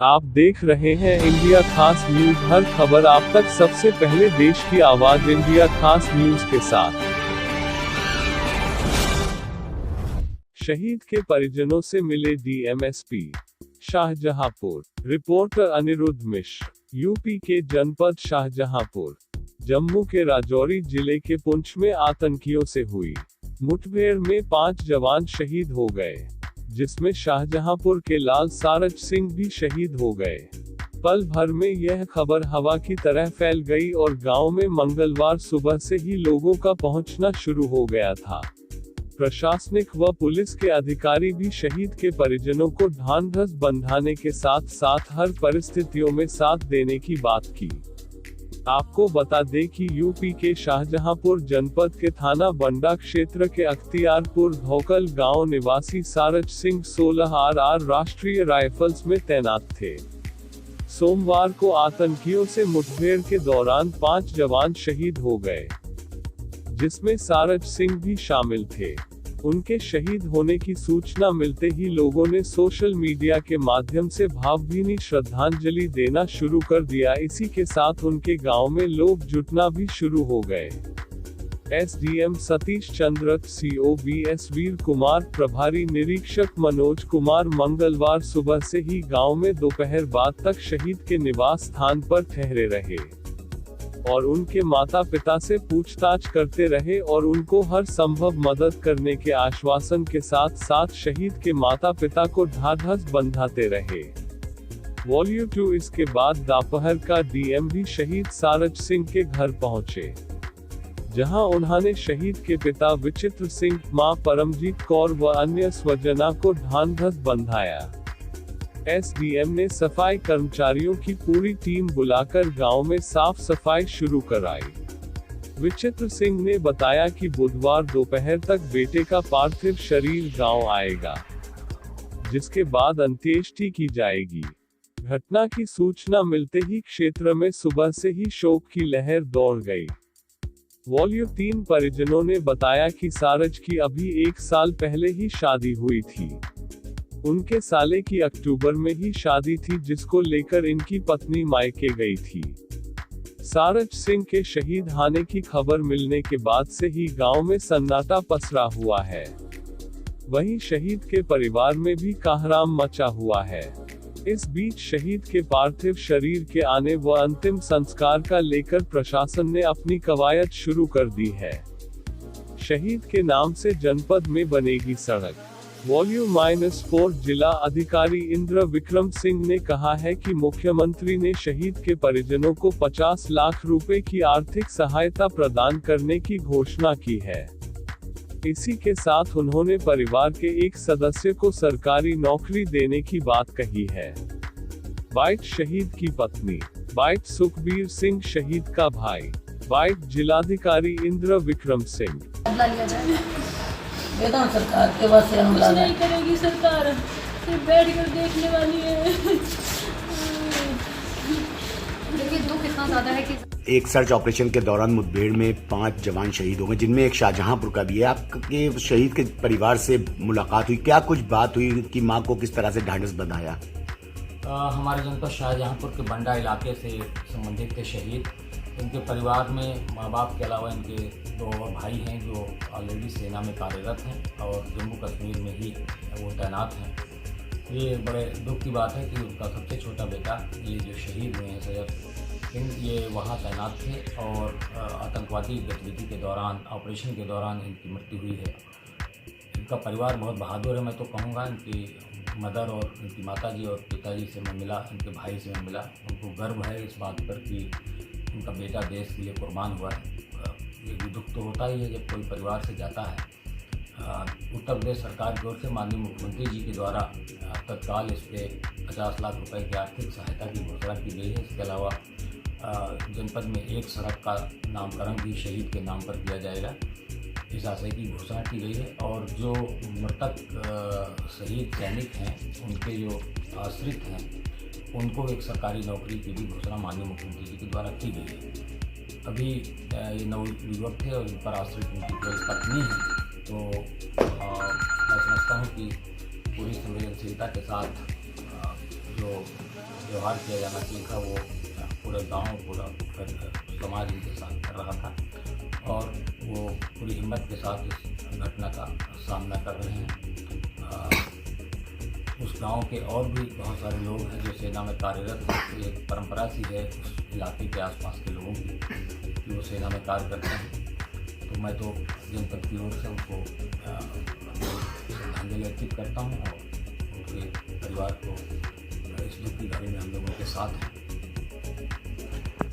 आप देख रहे हैं इंडिया खास न्यूज। हर खबर आप तक सबसे पहले देश की आवाज इंडिया खास न्यूज के साथ। शहीद के परिजनों से मिले डीएमएसपी शाहजहांपुर। रिपोर्टर अनिरुद्ध मिश्र। यूपी के जनपद शाहजहांपुर। जम्मू के राजौरी जिले के पुंछ में आतंकियों से हुई मुठभेड़ में 5 जवान शहीद हो गए, जिसमें शाहजहांपुर के लाल सारज सिंह भी शहीद हो गए। पल भर में यह खबर हवा की तरह फैल गई और गांव में मंगलवार सुबह से ही लोगों का पहुंचना शुरू हो गया था। प्रशासनिक व पुलिस के अधिकारी भी शहीद के परिजनों को ढांढस बंधाने के साथ साथ हर परिस्थितियों में साथ देने की बात की। आपको बता दें कि यूपी के शाहजहांपुर जनपद के थाना बंडा क्षेत्र के अख्तियारपुर धौकल गांव निवासी सारज सिंह 16 RR राष्ट्रीय राइफल्स में तैनात थे। सोमवार को आतंकियों से मुठभेड़ के दौरान 5 जवान शहीद हो गए, जिसमें सारज सिंह भी शामिल थे। उनके शहीद होने की सूचना मिलते ही लोगों ने सोशल मीडिया के माध्यम से भावभीनी श्रद्धांजलि देना शुरू कर दिया। इसी के साथ उनके गांव में लोग जुटना भी शुरू हो गए। एसडीएम सतीश चंद्र, COBS वीर कुमार, प्रभारी निरीक्षक मनोज कुमार मंगलवार सुबह से ही गांव में दोपहर बाद तक शहीद के निवास स्थान पर ठहरे रहे और उनके माता पिता से पूछताछ करते रहे और उनको हर संभव मदद करने के आश्वासन के साथ साथ शहीद के माता पिता को ढांढस बंधाते रहे। वॉल्यूम 2। इसके बाद दोपहर का डीएम भी शहीद सारज सिंह के घर पहुंचे, जहां उन्होंने शहीद के पिता विचित्र सिंह, मां परमजीत कौर व अन्य स्वजना को ढांढस बंधाया। एसडीएम ने सफाई कर्मचारियों की पूरी टीम बुलाकर गांव में साफ सफाई शुरू कराई। विचित्र सिंह ने बताया कि बुधवार दोपहर तक बेटे का पार्थिव शरीर गांव आएगा, जिसके बाद अंत्येष्टि की जाएगी। घटना की सूचना मिलते ही क्षेत्र में सुबह से ही शोक की लहर दौड़ गई। वॉल्यूम 3। परिजनों ने बताया कि सारज की अभी 1 साल पहले ही शादी हुई थी। उनके साले की अक्टूबर में ही शादी थी, जिसको लेकर इनकी पत्नी मायके गई थी। सारज सिंह के शहीद होने की खबर मिलने के बाद से ही गांव में सन्नाटा पसरा हुआ है। वहीं शहीद के परिवार में भी कहराम मचा हुआ है। इस बीच शहीद के पार्थिव शरीर के आने व अंतिम संस्कार का लेकर प्रशासन ने अपनी कवायद शुरू कर दी है। शहीद के नाम से जनपद में बनेगी सड़क। वॉल्यूम -4। जिला अधिकारी इंद्र विक्रम सिंह ने कहा है कि मुख्यमंत्री ने शहीद के परिजनों को 50 लाख रुपए की आर्थिक सहायता प्रदान करने की घोषणा की है। इसी के साथ उन्होंने परिवार के एक सदस्य को सरकारी नौकरी देने की बात कही है। बाइट शहीद की पत्नी। बाइट सुखबीर सिंह शहीद का भाई। बाइट जिलाधिकारी इंद्र विक्रम सिंह। वेतन सरकार के बस से हमला नहीं करेगी सरकार, सिर्फ बैठ कर देखने वाली है। देखिए दुख इतना ज्यादा है कि एक सर्च ऑपरेशन के दौरान मुठभेड़ में 5 जवान शहीद हो गए, जिनमें एक शाहजहांपुर का भी है। आपके शहीद के परिवार से मुलाकात हुई, क्या कुछ बात हुई कि मां को किस तरह से ढांढस बंधाया? हमारे जनपद शाहजहांपुर के बंडा इलाके से संबंधित थे शहीद। इनके परिवार में माँ बाप के अलावा इनके 2 और भाई हैं जो ऑलरेडी सेना में कार्यरत हैं और जम्मू कश्मीर में ही वो तैनात हैं। ये बड़े दुख की बात है कि उनका सबसे छोटा बेटा ये जो शहीद हुए हैं सैयद सिंह, ये वहाँ तैनात थे और आतंकवादी गतिविधि के दौरान, ऑपरेशन के दौरान इनकी मृत्यु हुई है। इनका परिवार बहुत बहादुर है। मैं तो कहूँगा इनकी मदर और इनकी माताजी और पिताजी से मैं मिला, इनके भाई से मैं मिला। उनको गर्व है इस बात पर कि उनका बेटा देश के लिए कुर्बान हुआ है। ये भी दुख तो होता ही है जब कोई परिवार से जाता है। उत्तर प्रदेश सरकार की ओर से माननीय मुख्यमंत्री जी के द्वारा तत्काल इस पर 50 लाख रुपए की आर्थिक सहायता की घोषणा की गई है। इसके अलावा जनपद में एक सड़क का नामकरण भी शहीद के नाम पर किया जाएगा, इस आशय की घोषणा की गई है। और जो मृतक शहीद सैनिक हैं, उनके जो आश्रित हैं, उनको एक सरकारी नौकरी की भी घोषणा माननीय मुख्यमंत्री जी के द्वारा की गई है। अभी ये नवयुवक थे और इन पर आश्रित उनकी कोई पत्नी है, तो मैं समझता हूँ कि पूरी संवेदनशीलता के साथ जो व्यवहार किया जाना चाहिए था वो पूरे गांव पूरा समाज इनके साथ कर रहा था और वो पूरी हिम्मत के साथ इस घटना का सामना कर रहे हैं। उस गांव के और भी बहुत सारे लोग हैं जो सेना में कार्यरत हैं। एक परंपरा सी है उस इलाके के आसपास के लोगों की कि वो सेना में कार्य करते हैं। तो मैं तो जनपद की ओर से उनको श्रद्धांजलि अर्पित करता हूँ और उनके परिवार को इस दुख की घड़ी में हम लोगों के साथ हैं।